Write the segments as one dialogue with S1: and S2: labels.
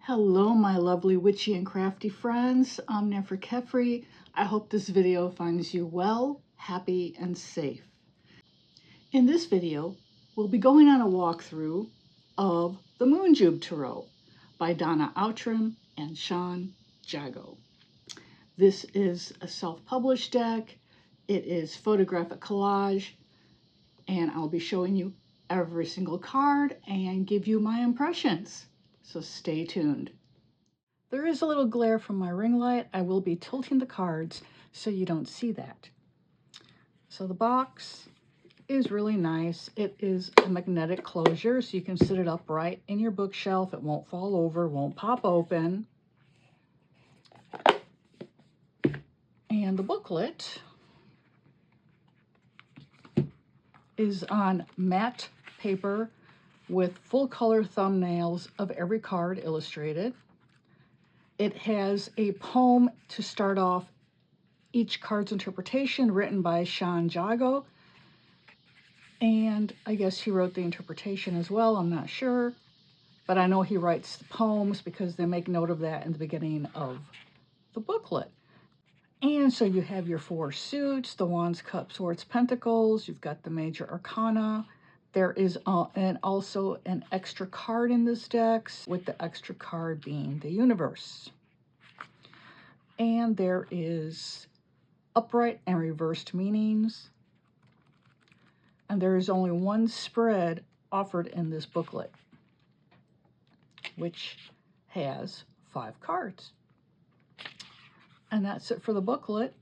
S1: Hello, my lovely witchy and crafty friends. I'm 𝗃𝗃. I hope this video finds you well, happy, and safe. In this video, we'll be going on a walkthrough of the Moon Jube Tarot by Donna Outram and Sean Jago. This is a self-published deck. It is photographic collage, and I'll be showing you every single card and give you my impressions. So stay tuned. There is a little glare from my ring light. I will be tilting the cards so you don't see that. So the box is really nice. It is a magnetic closure, so you can sit it upright in your bookshelf. It won't fall over, won't pop open. And the booklet is on matte paper with full color thumbnails of every card illustrated. It has a poem to start off each card's interpretation, written by Sean Jago. And I guess he wrote the interpretation as well, I'm not sure. But I know he writes the poems because they make note of that in the beginning of the booklet. And so you have your four suits, the Wands, Cups, Swords, Pentacles. You've got the Major Arcana. There is also an extra card in this deck, with the extra card being the Universe. And there is upright and reversed meanings. And there is only one spread offered in this booklet, which has 5 cards. And that's it for the booklet.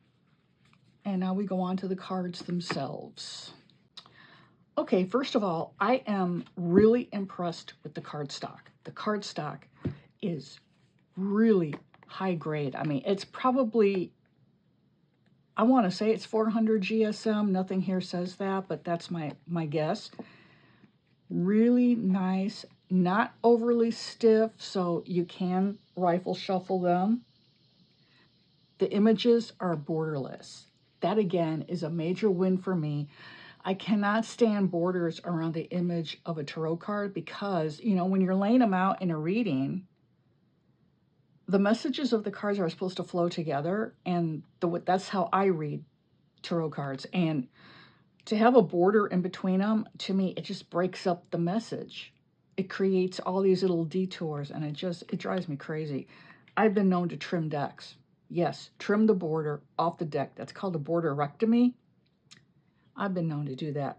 S1: And now we go on to the cards themselves. Okay, first of all, I am really impressed with the cardstock. The cardstock is really high grade. I mean, it's probably, I want to say it's 400 GSM. Nothing here says that, but that's my guess. Really nice, not overly stiff, so you can rifle shuffle them. The images are borderless. That, again, is a major win for me. I cannot stand borders around the image of a tarot card because, you know, when you're laying them out in a reading, the messages of the cards are supposed to flow together, and that's how I read tarot cards. And to have a border in between them, to me, it just breaks up the message. It creates all these little detours, and it drives me crazy. I've been known to trim decks. Yes, trim the border off the deck. That's called a borderectomy. I've been known to do that.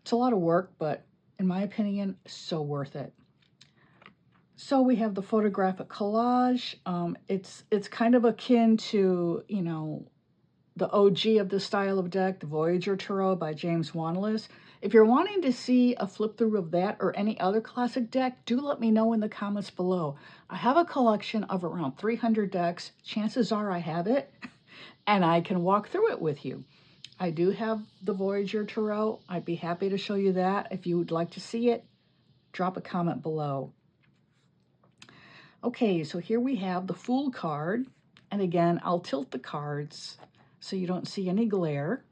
S1: It's a lot of work, but in my opinion, so worth it. So we have the photographic collage. It's kind of akin to, you know, the OG of this style of deck, the Voyager Tarot by James Wanless. If you're wanting to see a flip through of that or any other classic deck, do let me know in the comments below. I have a collection of around 300 decks. Chances are I have it, and I can walk through it with you. I do have the Voyager Tarot. I'd be happy to show you that. If you would like to see it, drop a comment below. Okay, so here we have the Fool card. And again, I'll tilt the cards so you don't see any glare.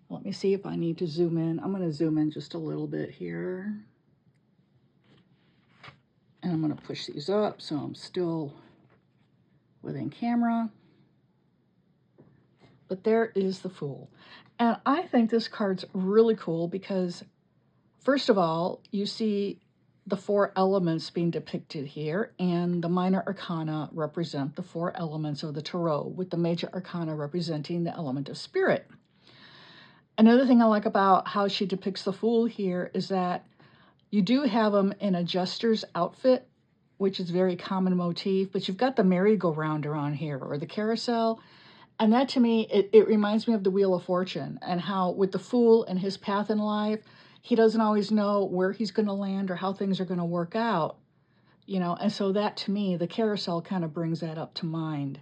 S1: Let me see if I need to zoom in. I'm going to zoom in just a little bit here. And I'm going to push these up so I'm still within camera. But there is the Fool. And I think this card's really cool because, first of all, you see the 4 elements being depicted here, and the minor arcana represent the 4 elements of the tarot, with the major arcana representing the element of spirit. Another thing I like about how she depicts the Fool here is that you do have him in a jester's outfit, which is a very common motif, but you've got the merry-go-round around here, or the carousel. And that, to me, it reminds me of the Wheel of Fortune, and how with the Fool and his path in life, he doesn't always know where he's going to land or how things are going to work out, you know. And so that, to me, the carousel kind of brings that up to mind.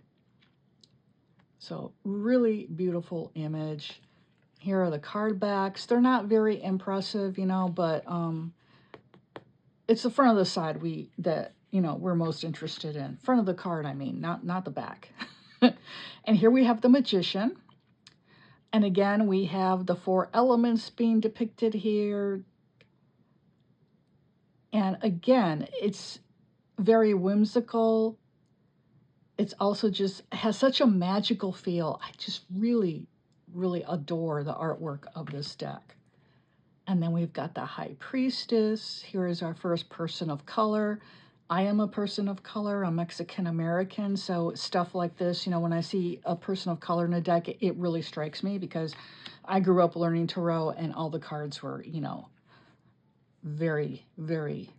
S1: So really beautiful image. Here are the card backs. They're not very impressive, you know, but it's the front of the side we're most interested in. Front of the card, I mean, not the back. And here we have the Magician. And again, we have the 4 elements being depicted here. And again, it's very whimsical. It's also just has such a magical feel. I just really, really adore the artwork of this deck. And then we've got the High Priestess. Here is our first person of color. I am a person of color. I'm Mexican American. So stuff like this, you know, when I see a person of color in a deck, it really strikes me because I grew up learning tarot and all the cards were, you know, very, very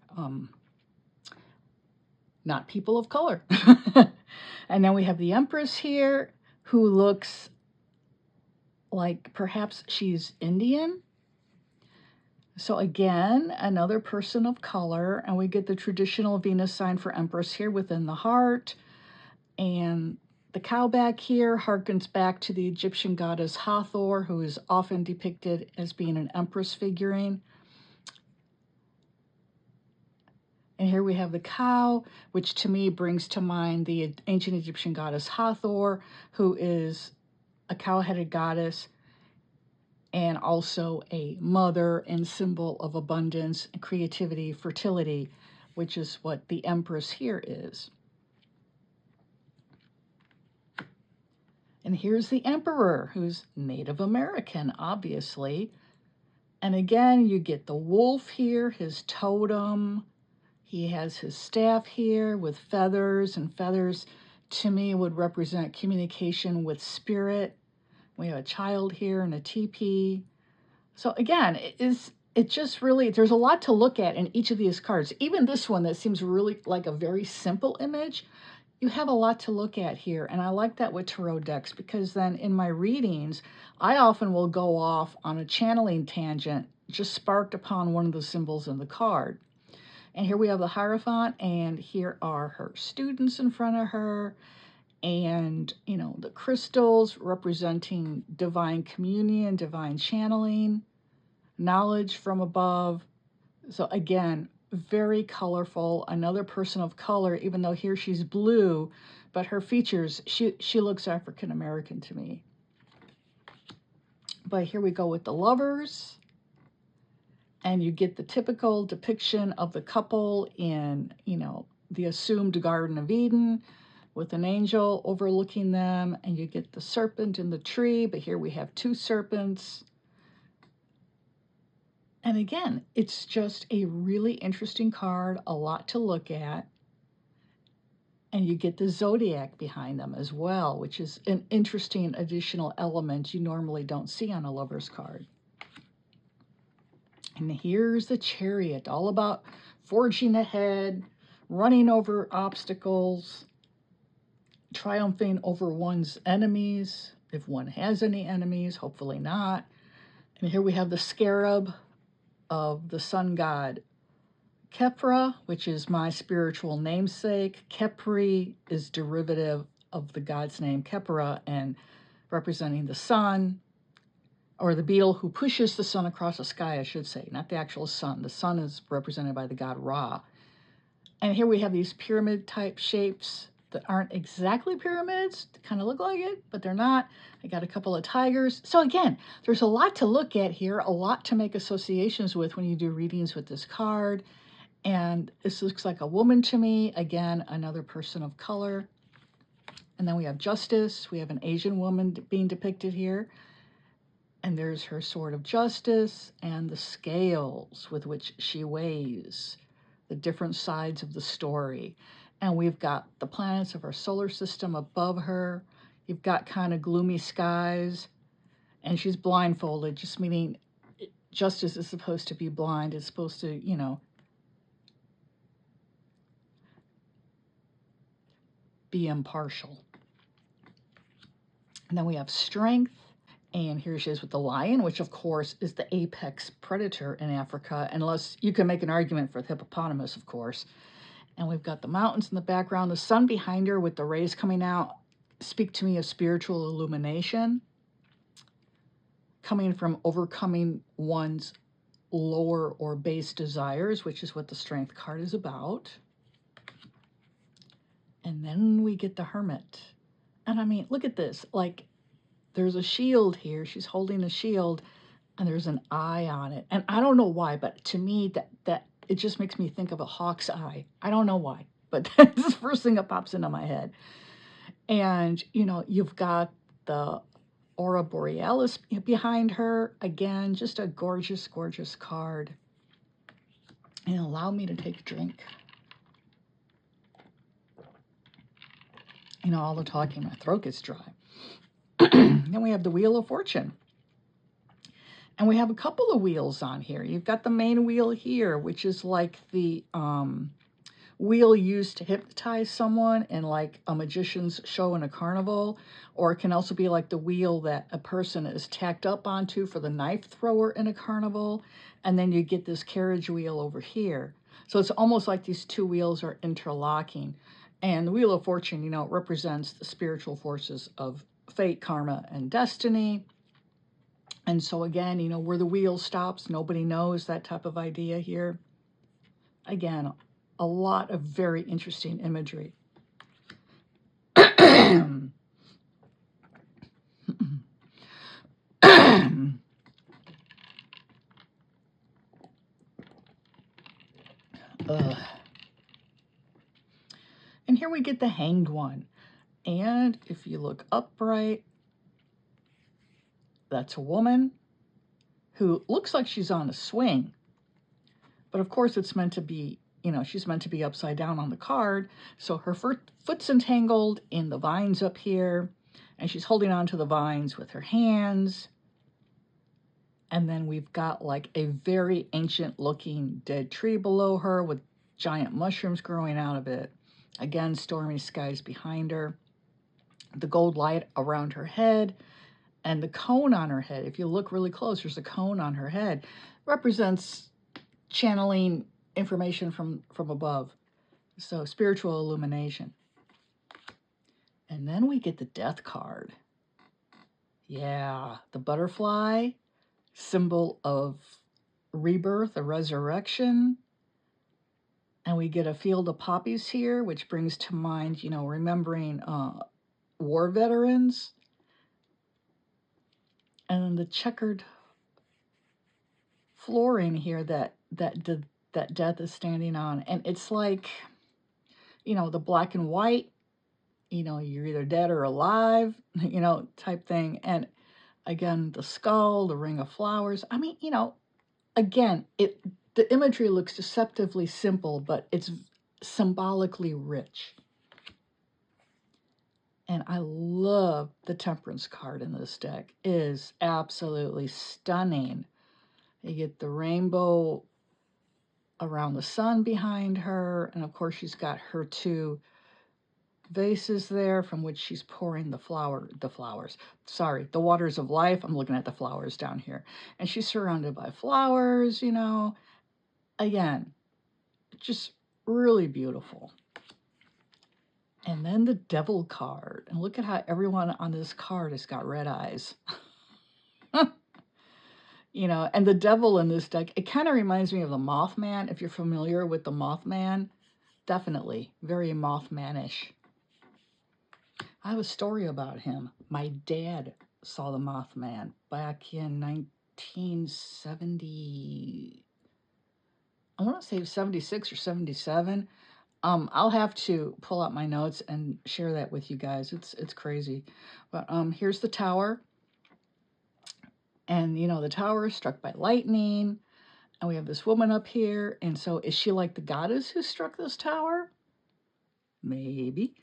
S1: not people of color. And then we have the Empress here who looks like perhaps she's Indian. So again, another person of color, and we get the traditional Venus sign for Empress here within the heart. And the cow back here harkens back to the Egyptian goddess Hathor, who is often depicted as being an Empress figurine. And here we have the cow, which to me brings to mind the ancient Egyptian goddess Hathor, who is a cow-headed goddess and also a mother and symbol of abundance, creativity, fertility, which is what the Empress here is. And here's the Emperor, who's Native American, obviously. And again, you get the wolf here, his totem. He has his staff here with feathers, and feathers to me would represent communication with spirit. We have a child here and a teepee. So again, it just really, there's a lot to look at in each of these cards. Even this one that seems really like a very simple image, you have a lot to look at here. And I like that with tarot decks because then in my readings, I often will go off on a channeling tangent just sparked upon one of the symbols in the card. And here we have the Hierophant, and here are her students in front of her. And, you know, the crystals representing divine communion, divine channeling, knowledge from above. So again, very colorful. Another person of color, even though here she's blue, but her features, she looks African American to me. But here we go with the Lovers. And you get the typical depiction of the couple in, you know, the assumed Garden of Eden, with an angel overlooking them, and you get the serpent in the tree, but here we have two serpents. And again, it's just a really interesting card, a lot to look at. And you get the zodiac behind them as well, which is an interesting additional element you normally don't see on a Lover's card. And here's the Chariot, all about forging ahead, running over obstacles, triumphing over one's enemies, if one has any enemies, hopefully not. And here we have the scarab of the sun god 𝗃, which is my spiritual namesake. 𝗃 is derivative of the god's name 𝗃 and representing the sun, or the beetle who pushes the sun across the sky, I should say, not the actual sun. The sun is represented by the god Ra. And here we have these pyramid-type shapes that aren't exactly pyramids. They kind of look like it, but they're not. I got a couple of tigers. So again, there's a lot to look at here, a lot to make associations with when you do readings with this card. And this looks like a woman to me. Again, another person of color. And then we have Justice. We have an Asian woman being depicted here. And there's her sword of justice and the scales with which she weighs the different sides of the story. And we've got the planets of our solar system above her. You've got kind of gloomy skies. And she's blindfolded, just meaning justice is supposed to be blind. It's supposed to, you know, be impartial. And then we have Strength. And here she is with the lion, which of course is the apex predator in Africa, unless you can make an argument for the hippopotamus, of course. And we've got the mountains in the background. The sun behind her with the rays coming out speak to me of spiritual illumination, coming from overcoming one's lower or base desires, which is what the Strength card is about. And then we get the Hermit. And I mean, look at this. Like, there's a shield here. She's holding a shield, and there's an eye on it. And I don't know why, but to me, that it just makes me think of a hawk's eye. I don't know why. but that's the first thing that pops into my head. And, you know, you've got the Aurora Borealis behind her. Again, just a gorgeous, gorgeous card. And allow me to take a drink. You know, all the talking, my throat gets dry. Then we have the Wheel of Fortune. And we have a couple of wheels on here. You've got the main wheel here, which is like the wheel used to hypnotize someone in like a magician's show in a carnival. Or it can also be like the wheel that a person is tacked up onto for the knife thrower in a carnival. And then you get this carriage wheel over here. So it's almost like these two wheels are interlocking. And the Wheel of Fortune, you know, represents the spiritual forces of fate, karma, and destiny. And so again, you know, where the wheel stops, nobody knows, that type of idea here. Again, a lot of very interesting imagery. And here we get the Hanged One. And if you look upright, that's a woman who looks like she's on a swing. But of course it's meant to be, you know, she's meant to be upside down on the card. So her foot's entangled in the vines up here. And she's holding on to the vines with her hands. And then we've got like a very ancient looking dead tree below her with giant mushrooms growing out of it. Again, stormy skies behind her. The gold light around her head. And the cone on her head, if you look really close, there's a cone on her head, represents channeling information from above. So spiritual illumination. And then we get the Death card. Yeah, the butterfly, symbol of rebirth, a resurrection. And we get a field of poppies here, which brings to mind, you know, remembering war veterans. And then the checkered flooring here that death is standing on. And it's like, you know, the black and white, you know, you're either dead or alive, you know, type thing. And again, the skull, the ring of flowers. I mean, you know, again, the imagery looks deceptively simple, but it's symbolically rich. And I love the Temperance card in this deck. It is absolutely stunning. You get the rainbow around the sun behind her. And of course, she's got her two vases there from which she's pouring the waters of life. I'm looking at the flowers down here. And she's surrounded by flowers, you know. Again, just really beautiful. And then the Devil card. And look at how everyone on this card has got red eyes. You know, and the devil in this deck, it kind of reminds me of the Mothman. If you're familiar with the Mothman, definitely very Mothmanish. I have a story about him. My dad saw the Mothman back in 1970. I want to say 76 or 77. I'll have to pull out my notes and share that with you guys. It's crazy. But here's the tower. And, you know, the tower is struck by lightning. And we have this woman up here. And so is she like the goddess who struck this tower? Maybe.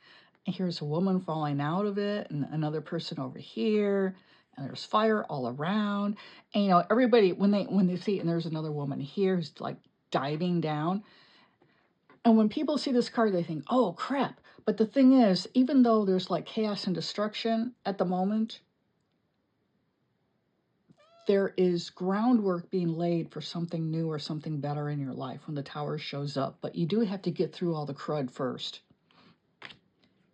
S1: And here's a woman falling out of it. And another person over here. And there's fire all around. And, you know, everybody, when they see, and there's another woman here who's like diving down. And when people see this card, they think, oh, crap. But the thing is, even though there's like chaos and destruction at the moment, there is groundwork being laid for something new or something better in your life when the tower shows up. But you do have to get through all the crud first.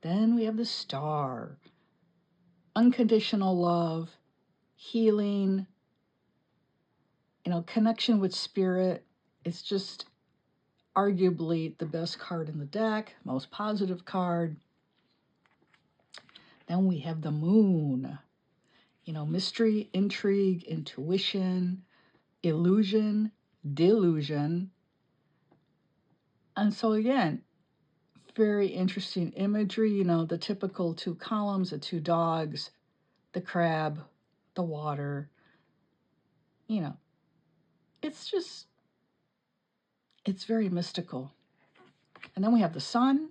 S1: Then we have the Star. Unconditional love, healing, you know, connection with spirit. It's just arguably the best card in the deck, most positive card. Then we have the Moon. You know, mystery, intrigue, intuition, illusion, delusion. And so again, very interesting imagery, you know, the typical 2 columns, the 2 dogs, the crab, the water, you know, it's just, it's very mystical. And then we have the sun.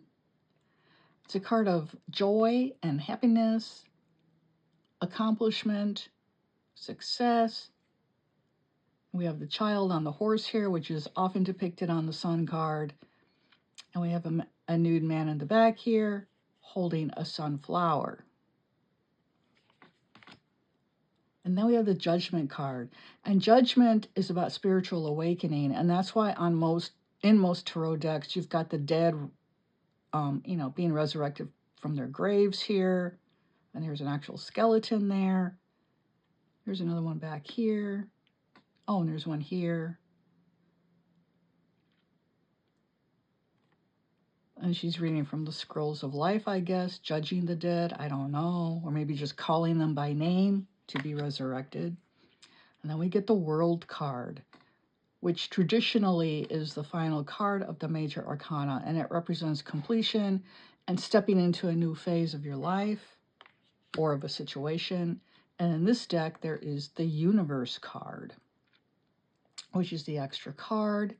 S1: It's a card of joy and happiness, accomplishment, success. We have the child on the horse here, which is often depicted on the sun card. And we have a nude man in the back here holding a sunflower. And then we have the Judgment card. And Judgment is about spiritual awakening. And that's why in most tarot decks, you've got the dead, you know, being resurrected from their graves here. And there's an actual skeleton there. There's another one back here. Oh, and there's one here. And she's reading from the scrolls of life, I guess, judging the dead, I don't know, or maybe just calling them by name to be resurrected. And then we get the World card, which traditionally is the final card of the major arcana, and it represents completion and stepping into a new phase of your life or of a situation. And in this deck, there is the Universe card, which is the extra card.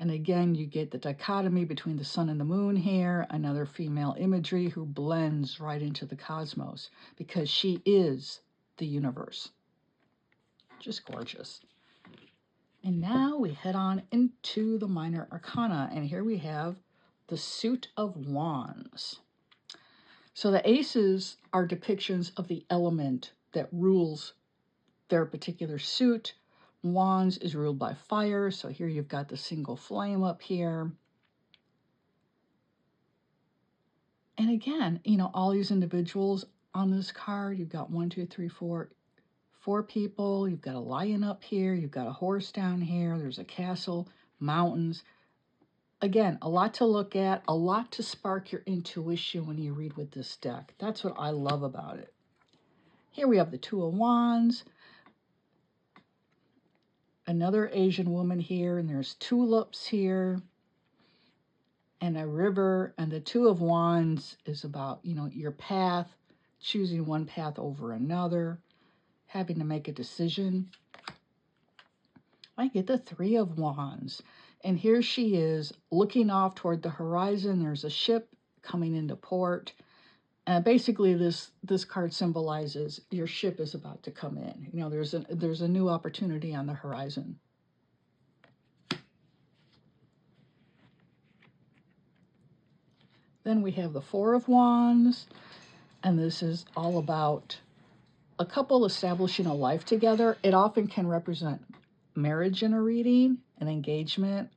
S1: And again, you get the dichotomy between the sun and the moon here, another female imagery who blends right into the cosmos because she is the universe. Just gorgeous. And now we head on into the minor arcana, and here we have the Suit of Wands. So the aces are depictions of the element that rules their particular suit. Wands is ruled by fire, so here you've got the single flame up here. And again, you know, all these individuals on this card, you've got 1, 2, 3, 4 people. You've got a lion up here. You've got a horse down here. There's a castle, mountains. Again, a lot to look at, a lot to spark your intuition when you read with this deck. That's what I love about it. Here we have the Two of Wands. Another Asian woman here, and there's tulips here and a river. And the Two of Wands is about, you know, your path, choosing one path over another, having to make a decision. I get the Three of Wands, and here she is looking off toward the horizon. There's a ship coming into port. And basically this card symbolizes your ship is about to come in. You know, there's a new opportunity on the horizon. Then we have the Four of Wands, and this is all about a couple establishing a life together. It often can represent marriage in a reading, an engagement,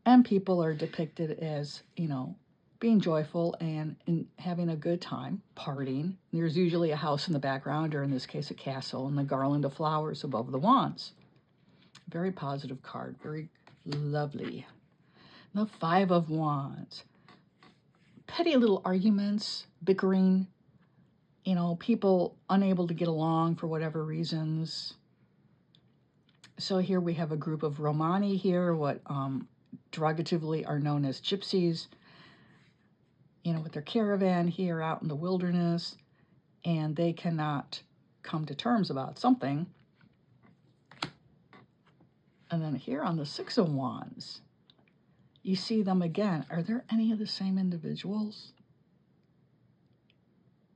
S1: and people are depicted as, you know, being joyful and having a good time, partying. There's usually a house in the background, or in this case, a castle, and the garland of flowers above the wands. Very positive card, very lovely. The Five of Wands. Petty little arguments, bickering, you know, people unable to get along for whatever reasons. So here we have a group of Romani here, what derogatively are known as gypsies, you know, with their caravan here out in the wilderness, and they cannot come to terms about something. And then here on the Six of Wands, you see them again. Are there any of the same individuals?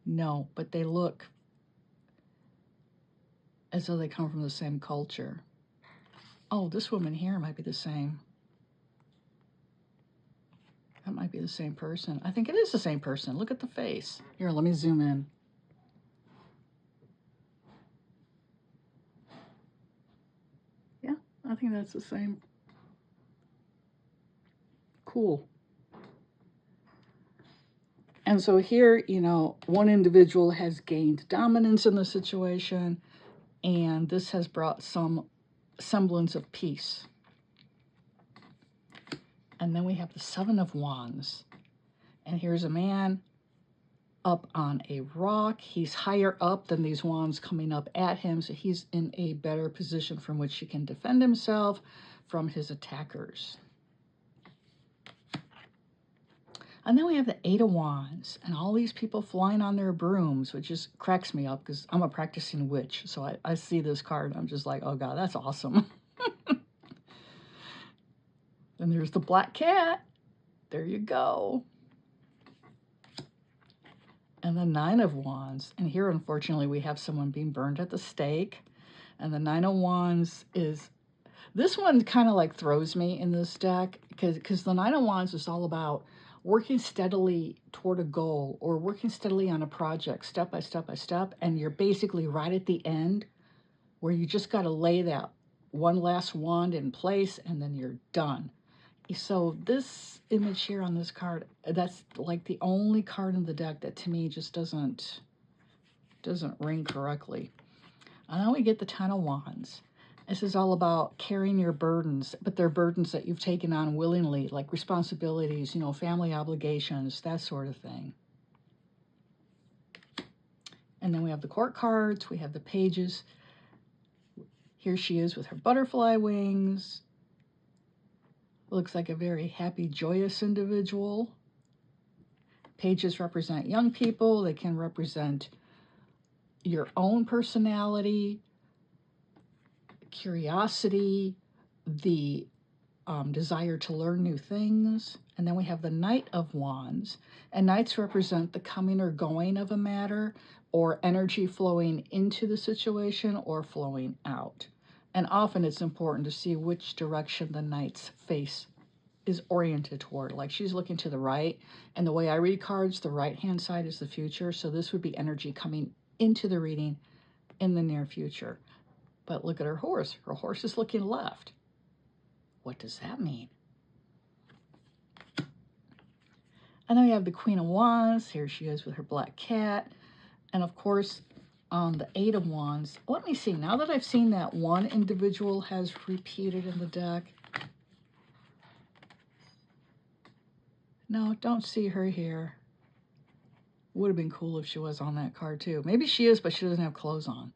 S1: No, but they look as though they come from the same culture. Oh, this woman here might be the same. That might be the same person. I think it is the same person. Look at the face. Here, let me zoom in. Yeah, I think that's the same. Cool. And so here, you know, one individual has gained dominance in the situation, and this has brought some semblance of peace. And then we have the Seven of Wands. And here's a man up on a rock. He's higher up than these wands coming up at him, so he's in a better position from which he can defend himself from his attackers. And then we have the Eight of Wands and all these people flying on their brooms, which just cracks me up because I'm a practicing witch. So I see this card and I'm just like, oh God, that's awesome. And there's the black cat. There you go. And the Nine of Wands. And here, unfortunately, we have someone being burned at the stake. And the Nine of Wands is, this one kind of like throws me in this deck because the Nine of Wands is all about working steadily toward a goal or working steadily on a project step by step by step. And you're basically right at the end where you just got to lay that one last wand in place and then you're done. So this image here on this card, that's like the only card in the deck that to me just doesn't ring correctly. And then we get the Ten of Wands. This is all about carrying your burdens, but they're burdens that you've taken on willingly, like responsibilities, you know, family obligations, that sort of thing. And then we have the Court cards, we have the pages. Here she is with her butterfly wings. Looks like a very happy, joyous individual. Pages represent young people. They can represent your own personality, curiosity, the desire to learn new things. And then we have the Knight of Wands. And Knights represent the coming or going of a matter, or energy flowing into the situation or flowing out. And often it's important to see which direction the Knight's face is oriented toward. Like she's looking to the right, and the way I read cards, the right-hand side is the future. So this would be energy coming into the reading in the near future. But look at her horse. Her horse is looking left. What does that mean? And then we have the Queen of Wands. Here she is with her black cat. And of course, the Eight of Wands. Let me see. Now that I've seen that one individual has repeated in the deck. No, don't see her here. Would have been cool if she was on that card too. Maybe she is, but she doesn't have clothes on.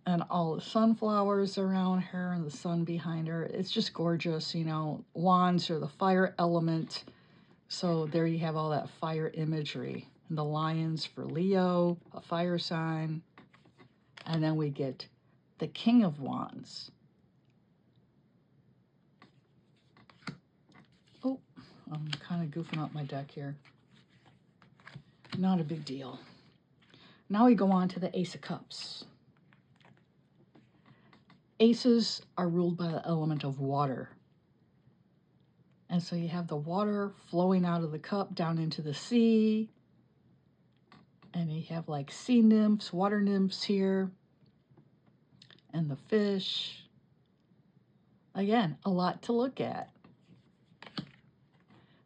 S1: And all the sunflowers around her and the sun behind her. It's just gorgeous, you know. Wands are the fire element. So there you have all that fire imagery. And the lions for Leo, a fire sign. And then we get the King of Wands. Oh, I'm kind of goofing up my deck here. Not a big deal. Now we go on to the Ace of Cups. Aces are ruled by the element of water. And so you have the water flowing out of the cup down into the sea. And you have like sea nymphs, water nymphs here. And the fish. Again, a lot to look at.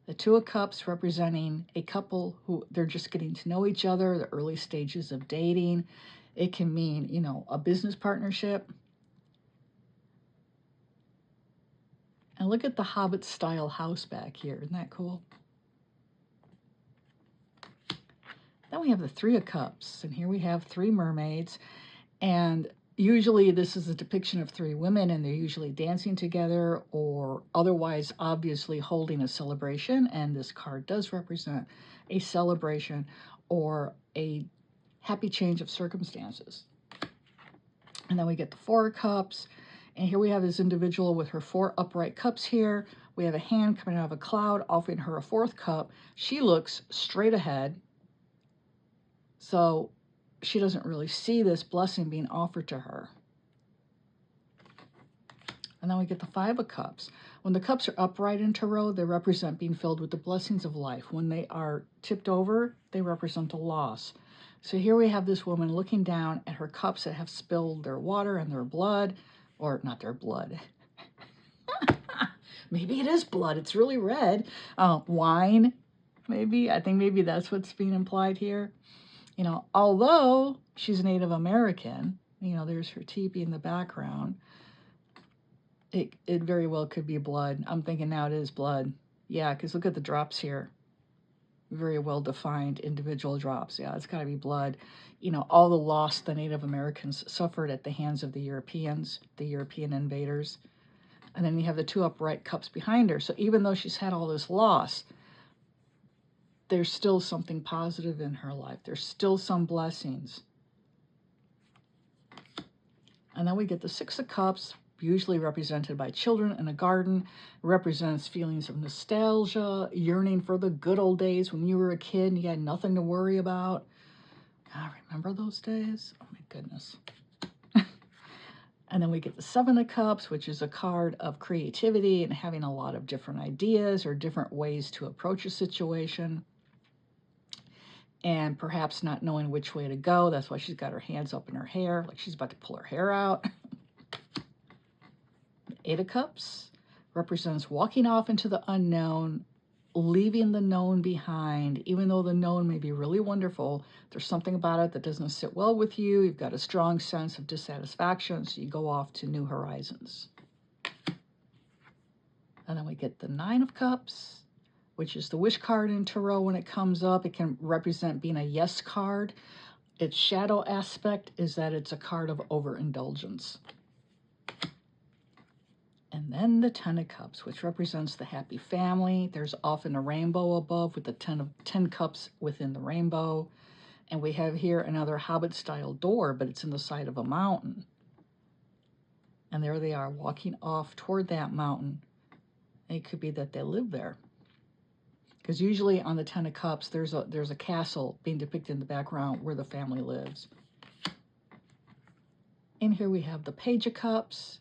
S1: The Two of Cups representing a couple who they're just getting to know each other, the early stages of dating. It can mean, you know, a business partnership. And look at the Hobbit-style house back here. Isn't that cool? Then we have the Three of Cups. And here we have three mermaids. And usually this is a depiction of three women, and they're usually dancing together or otherwise obviously holding a celebration. And this card does represent a celebration or a happy change of circumstances. And then we get the Four of Cups. And here we have this individual with her four upright cups here. We have a hand coming out of a cloud offering her a fourth cup. She looks straight ahead. So she doesn't really see this blessing being offered to her. And then we get the Five of Cups. When the cups are upright in tarot, they represent being filled with the blessings of life. When they are tipped over, they represent a loss. So here we have this woman looking down at her cups that have spilled their water and their blood. Or not their blood. Maybe it is blood. It's really red. Wine, maybe. I think maybe that's what's being implied here. You know, although she's Native American, you know, there's her teepee in the background. It very well could be blood. I'm thinking now it is blood. Yeah, because look at the drops here. Very well defined individual drops. Yeah, it's got to be blood. You know, all the loss the Native Americans suffered at the hands of the Europeans, the European invaders. And then you have the 2 upright cups behind her. So even though she's had all this loss, there's still something positive in her life. There's still some blessings. And then we get the 6 of Cups, usually represented by children in a garden. It represents feelings of nostalgia, yearning for the good old days when you were a kid and you had nothing to worry about. God, remember those days? Oh my goodness. And then we get the 7 of Cups, which is a card of creativity and having a lot of different ideas or different ways to approach a situation. And perhaps not knowing which way to go. That's why she's got her hands up in her hair, like she's about to pull her hair out. The 8 of Cups represents walking off into the unknown, leaving the known behind. Even though the known may be really wonderful, there's something about it that doesn't sit well with you. You've got a strong sense of dissatisfaction, so you go off to new horizons. And then we get the 9 of Cups, which is the wish card in tarot. When it comes up, it can represent being a yes card. Its shadow aspect is that it's a card of overindulgence. And then the 10 of Cups, which represents the happy family. There's often a rainbow above with the 10 cups within the rainbow. And we have here another Hobbit-style door, but it's in the side of a mountain. And there they are, walking off toward that mountain. And it could be that they live there. Because usually on the 10 of Cups, there's a castle being depicted in the background where the family lives. In here we have the Page of Cups,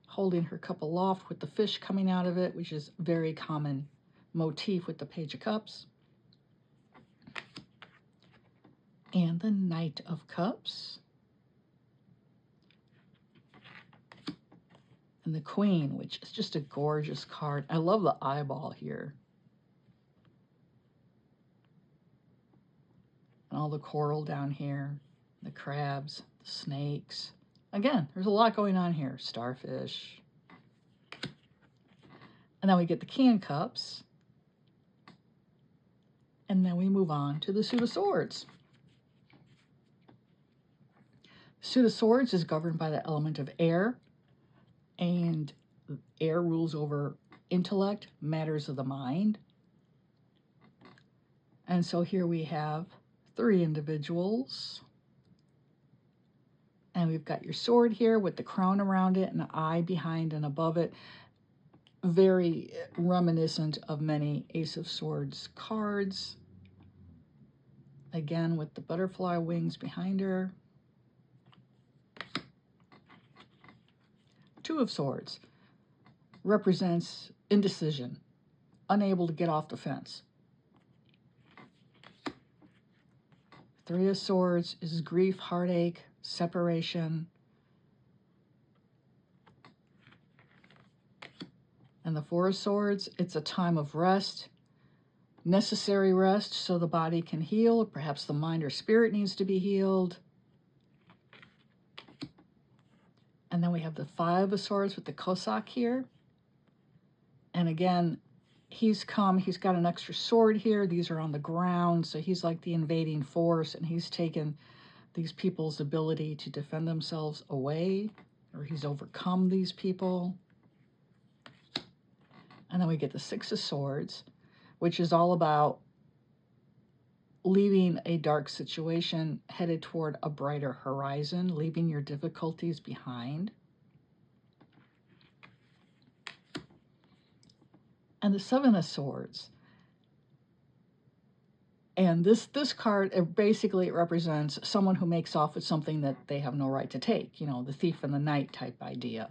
S1: holding her cup aloft with the fish coming out of it, which is a very common motif with the Page of Cups. And the Knight of Cups. And the Queen, which is just a gorgeous card. I love the eyeball here. And all the coral down here, the crabs, the snakes. Again, there's a lot going on here. Starfish. And then we get the King of Cups. And then we move on to the Suit of Swords. The Suit of Swords is governed by the element of air. And air rules over intellect, matters of the mind. And so here we have 3 individuals. And we've got your sword here with the crown around it and the eye behind and above it. Very reminiscent of many Ace of Swords cards. Again, with the butterfly wings behind her. 2 of Swords represents indecision, unable to get off the fence. 3 of Swords is grief, heartache, separation. And the 4 of Swords, it's a time of rest, necessary rest so the body can heal. Perhaps the mind or spirit needs to be healed. And then we have the 5 of Swords with the Cossack here. And again, he's got an extra sword here. These are on the ground, so he's like the invading force, and he's taken these people's ability to defend themselves away, or he's overcome these people. And then we get the 6 of Swords, which is all about leaving a dark situation, headed toward a brighter horizon, leaving your difficulties behind. And the 7 of Swords. And this card, it represents someone who makes off with something that they have no right to take. You know, the thief in the night type idea.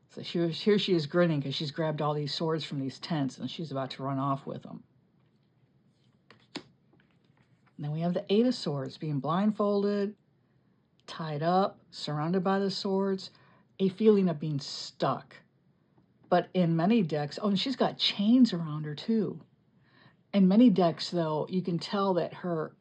S1: So here she is grinning because she's grabbed all these swords from these tents and she's about to run off with them. And then we have the 8 of Swords, being blindfolded, tied up, surrounded by the swords, a feeling of being stuck. But in many decks, oh, and she's got chains around her too. In many decks, though, you can tell that her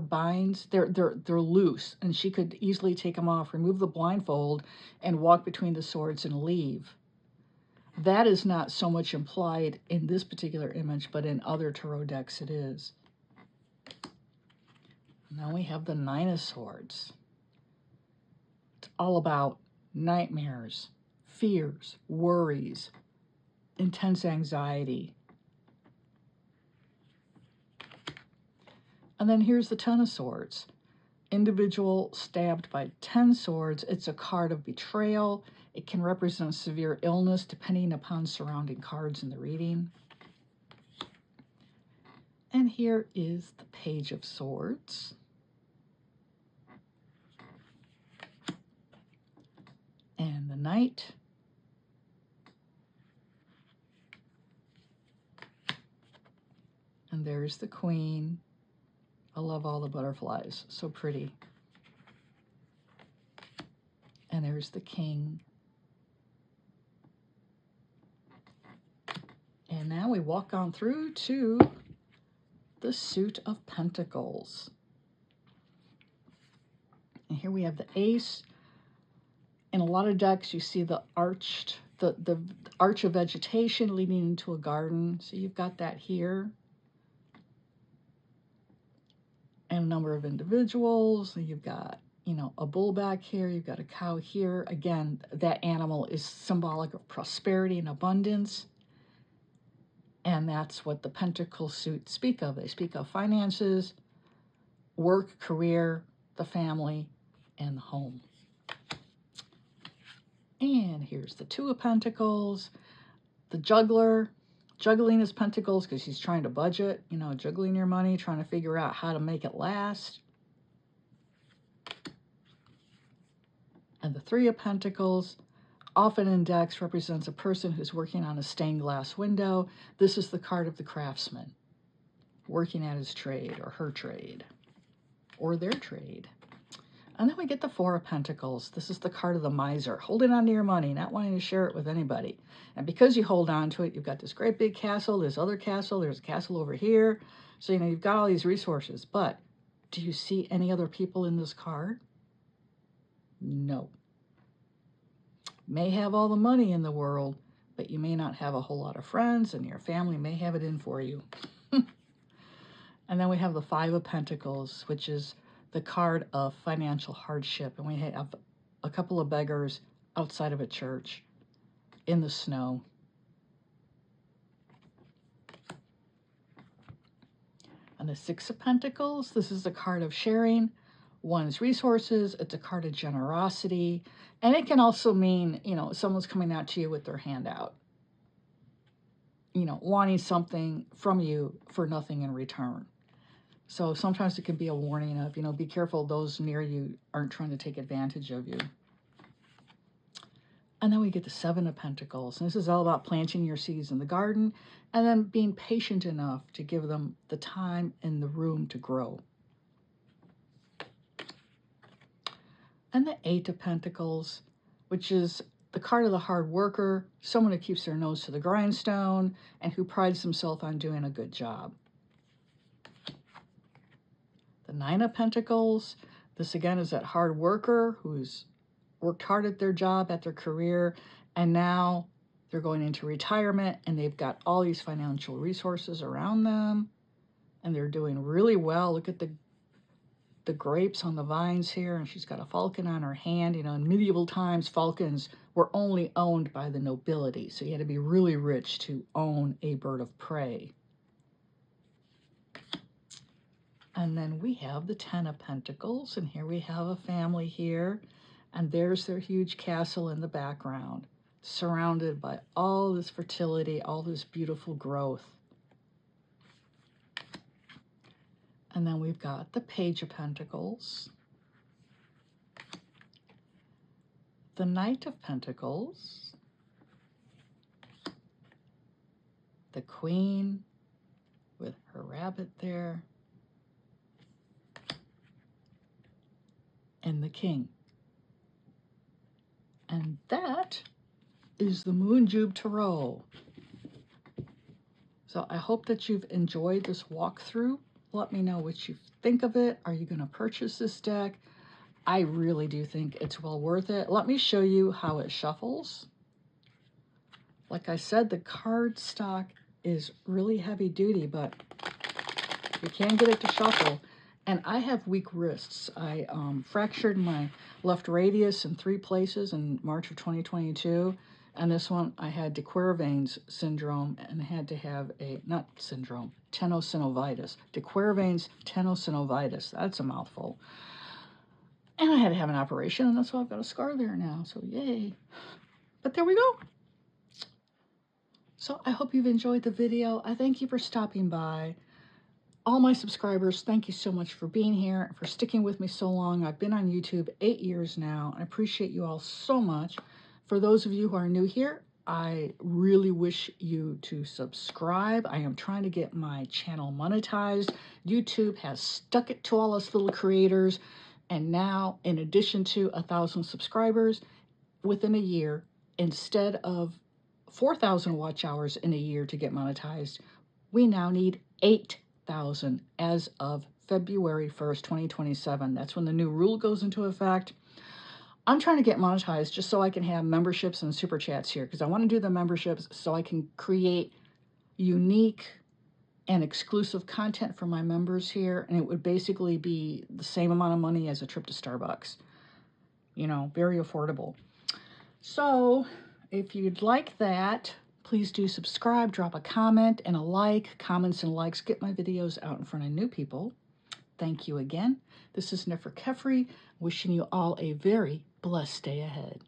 S1: binds, they're loose, and she could easily take them off, remove the blindfold, and walk between the swords and leave. That is not so much implied in this particular image, but in other tarot decks it is. Now we have the 9 of Swords. It's all about nightmares, fears, worries, intense anxiety. And then here's the Ten of Swords. Individual stabbed by 10 swords. It's a card of betrayal. It can represent severe illness depending upon surrounding cards in the reading. And here is the Page of Swords. And the Knight. And there's the Queen. I love all the butterflies, so pretty. And there's the King. And now we walk on through to the Suit of Pentacles. And here we have the Ace. In a lot of decks, you see the arch of vegetation leading into a garden. So you've got that here. And a number of individuals. You've got, you know, a bull back here. You've got a cow here. Again, that animal is symbolic of prosperity and abundance. And that's what the Pentacle suit speak of. They speak of finances, work, career, the family, and the home. And here's the Two of Pentacles, the juggler, juggling his pentacles because he's trying to budget, you know, juggling your money, trying to figure out how to make it last. And the Three of Pentacles, often in decks, represents a person who's working on a stained glass window. This is the card of the craftsman, working at his trade or her trade or their trade. And then we get the Four of Pentacles. This is the card of the miser, holding on to your money, not wanting to share it with anybody. And because you hold on to it, you've got this great big castle, this other castle, there's a castle over here. So, you know, you've got all these resources. But do you see any other people in this card? No. May have all the money in the world, but you may not have a whole lot of friends, and your family may have it in for you. And then we have the Five of Pentacles, which is the card of financial hardship. And we have a couple of beggars outside of a church in the snow. And the Six of Pentacles, this is a card of sharing one's resources. It's a card of generosity. And it can also mean, you know, someone's coming out to you with their hand out, you know, wanting something from you for nothing in return. So sometimes it can be a warning of, you know, be careful those near you aren't trying to take advantage of you. And then we get the Seven of Pentacles. And this is all about planting your seeds in the garden and then being patient enough to give them the time and the room to grow. And the Eight of Pentacles, which is the card of the hard worker, someone who keeps their nose to the grindstone and who prides himself on doing a good job. The Nine of Pentacles, this again is that hard worker who's worked hard at their job, at their career, and now they're going into retirement and they've got all these financial resources around them and they're doing really well. Look at the grapes on the vines here, and she's got a falcon on her hand. You know, in medieval times, falcons were only owned by the nobility, so you had to be really rich to own a bird of prey. And then we have the Ten of Pentacles, and here we have a family here, and there's their huge castle in the background, surrounded by all this fertility, all this beautiful growth. And then we've got the Page of Pentacles, the Knight of Pentacles, the Queen with her rabbit there, and the King. And that is the Moon Jube Tarot. So I hope that you've enjoyed this walkthrough. Let me know what you think of it. Are you going to purchase this deck? I really do think it's well worth it. Let me show you how it shuffles. Like I said, the card stock is really heavy duty, but you can get it to shuffle. And I have weak wrists. I fractured my left radius in 3 places in March of 2022. And this one, I had 𝗃𝗃𝗃𝗃 syndrome and had to have a, not syndrome, tenosynovitis. 𝗃𝗃𝗃𝗃𝗃, that's a mouthful. And I had to have an operation, and that's why I've got a scar there now, so yay. But there we go. So I hope you've enjoyed the video. I thank you for stopping by. All my subscribers, thank you so much for being here, for sticking with me so long. I've been on YouTube 8 years now. I appreciate you all so much. For those of you who are new here, I really wish you to subscribe. I am trying to get my channel monetized. YouTube has stuck it to all us little creators. And now, in addition to 1,000 subscribers within a year, instead of 4,000 watch hours in a year to get monetized, we now need 8,000 as of February 1st, 2027. That's when the new rule goes into effect. I'm trying to get monetized just so I can have memberships and super chats here, because I want to do the memberships so I can create unique and exclusive content for my members here, and it would basically be the same amount of money as a trip to Starbucks. You know, very affordable. So if you'd like that, please do subscribe, drop a comment and a like. Comments and likes get my videos out in front of new people. Thank you again. This is 𝗃𝗃𝗃𝗃𝗃, wishing you all a very blessed day ahead.